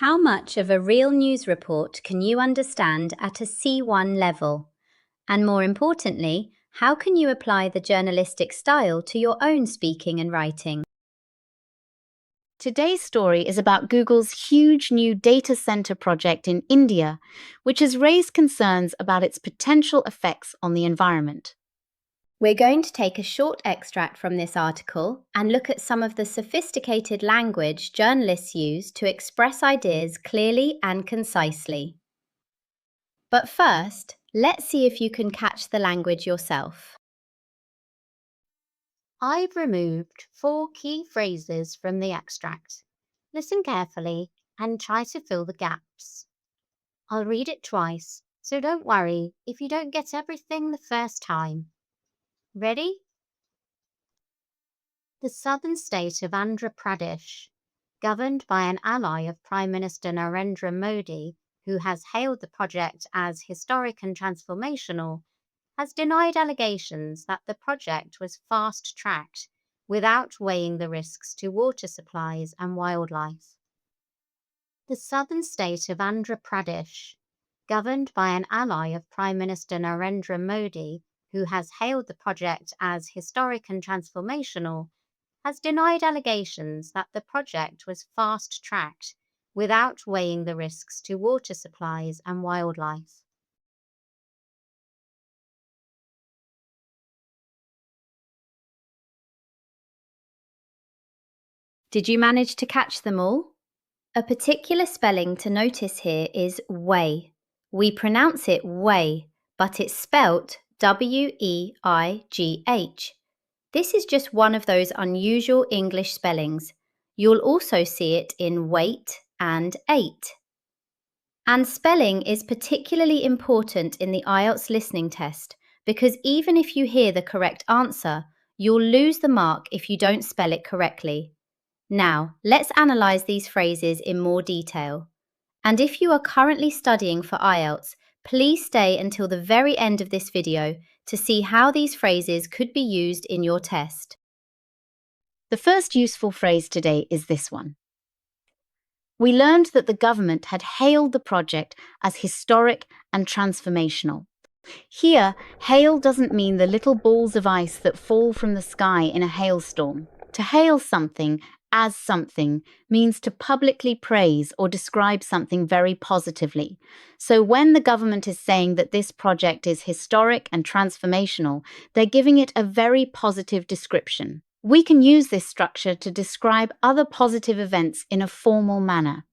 How much of a real news report can you understand at a C1 level? And more importantly, how can you apply the journalistic style to your own speaking and writing? Today's story is about Google's huge new data center project in India, which has raised concerns about its potential effects on the environment. We're going to take a short extract from this article and look at some of the sophisticated language journalists use to express ideas clearly and concisely. But first, let's see if you can catch the language yourself. I've removed 4 key phrases from the extract. Listen carefully and try to fill the gaps. I'll read it twice, so don't worry if you don't get everything the first time. Ready? The southern state of Andhra Pradesh, governed by an ally of Prime Minister Narendra Modi, who has hailed the project as historic and transformational, has denied allegations that the project was fast-tracked without weighing the risks to water supplies and wildlife. The southern state of Andhra Pradesh, governed by an ally of Prime Minister Narendra Modi, who has hailed the project as historic and transformational, has denied allegations that the project was fast-tracked without weighing the risks to water supplies and wildlife. Did you manage to catch them all? A particular spelling to notice here is way. We pronounce it way, but it's spelt Weigh. This is just one of those unusual English spellings. You'll also see it in wait and ate. And spelling is particularly important in the IELTS listening test because even if you hear the correct answer, you'll lose the mark if you don't spell it correctly. Now, let's analyse these phrases in more detail. And if you are currently studying for IELTS, please stay until the very end of this video to see how these phrases could be used in your test. The first useful phrase today is this one. We learned that the government had hailed the project as historic and transformational. Here, hail doesn't mean the little balls of ice that fall from the sky in a hailstorm. To hail something as something means to publicly praise or describe something very positively. So when the government is saying that this project is historic and transformational, they're giving it a very positive description. We can use this structure to describe other positive events in a formal manner.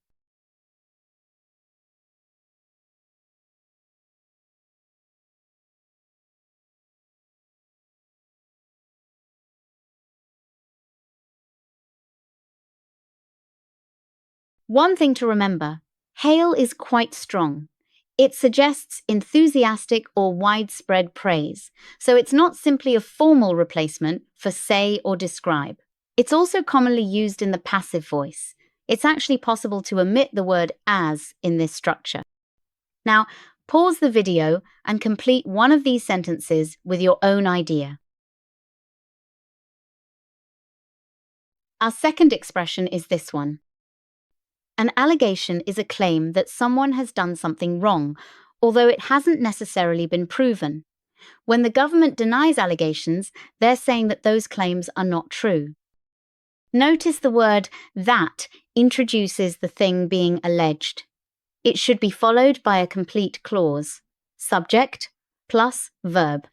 One thing to remember, hail is quite strong. It suggests enthusiastic or widespread praise, so it's not simply a formal replacement for say or describe. It's also commonly used in the passive voice. It's actually possible to omit the word as in this structure. Now, pause the video and complete one of these sentences with your own idea. Our second expression is this one. An allegation is a claim that someone has done something wrong, although it hasn't necessarily been proven. When the government denies allegations, they're saying that those claims are not true. Notice the word that introduces the thing being alleged. It should be followed by a complete clause, subject plus verb.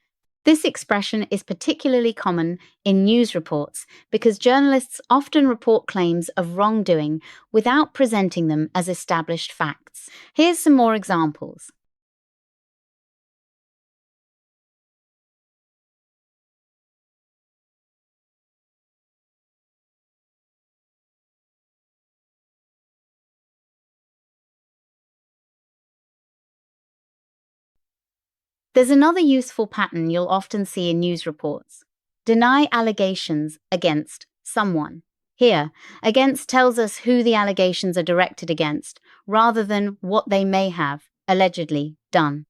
This expression is particularly common in news reports because journalists often report claims of wrongdoing without presenting them as established facts. Here's some more examples. There's another useful pattern you'll often see in news reports. Deny allegations against someone. Here, against tells us who the allegations are directed against, rather than what they may have, allegedly, done.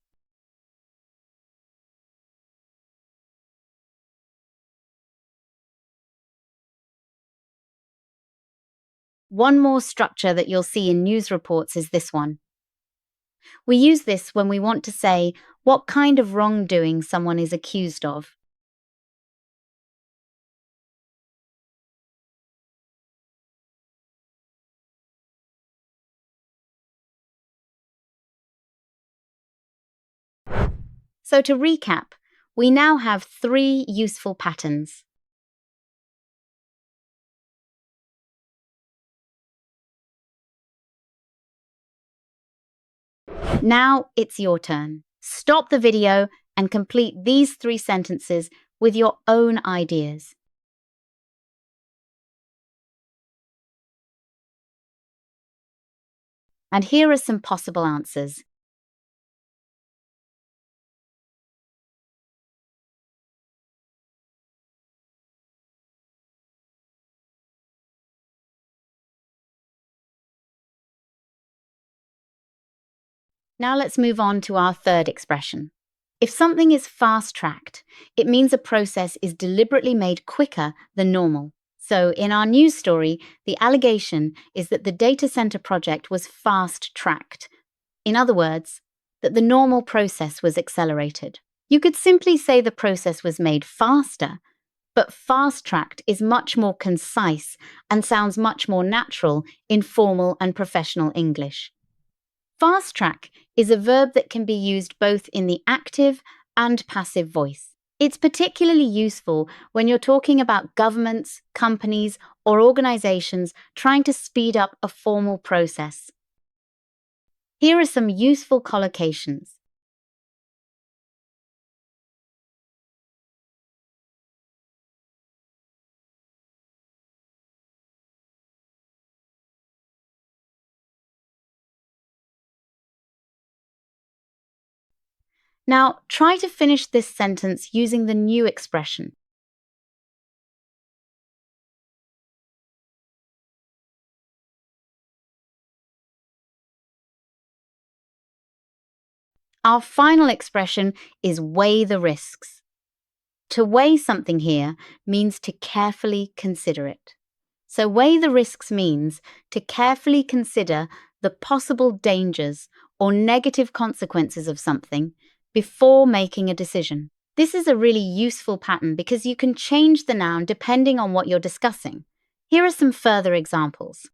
One more structure that you'll see in news reports is this one. We use this when we want to say what kind of wrongdoing someone is accused of. So to recap, we now have 3 useful patterns. Now it's your turn. Stop the video and complete these 3 sentences with your own ideas. And here are some possible answers. Now let's move on to our third expression. If something is fast-tracked, it means a process is deliberately made quicker than normal. So in our news story, the allegation is that the data center project was fast-tracked. In other words, that the normal process was accelerated. You could simply say the process was made faster, but fast-tracked is much more concise and sounds much more natural in formal and professional English. Fast track is a verb that can be used both in the active and passive voice. It's particularly useful when you're talking about governments, companies, or organizations trying to speed up a formal process. Here are some useful collocations. Now, try to finish this sentence using the new expression. Our final expression is weigh the risks. To weigh something here means to carefully consider it. So weigh the risks means to carefully consider the possible dangers or negative consequences of something before making a decision. This is a really useful pattern because you can change the noun depending on what you're discussing. Here are some further examples.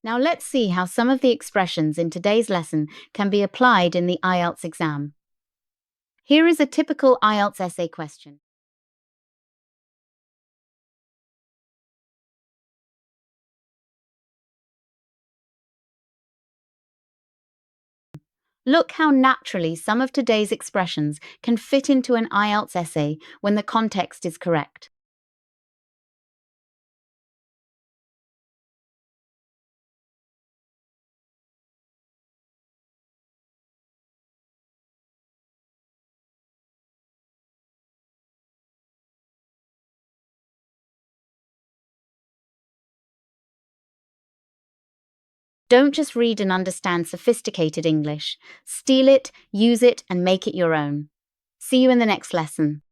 Now let's see how some of the expressions in today's lesson can be applied in the IELTS exam. Here is a typical IELTS essay question. Look how naturally some of today's expressions can fit into an IELTS essay when the context is correct. Don't just read and understand sophisticated English. Steal it, use it, and make it your own. See you in the next lesson.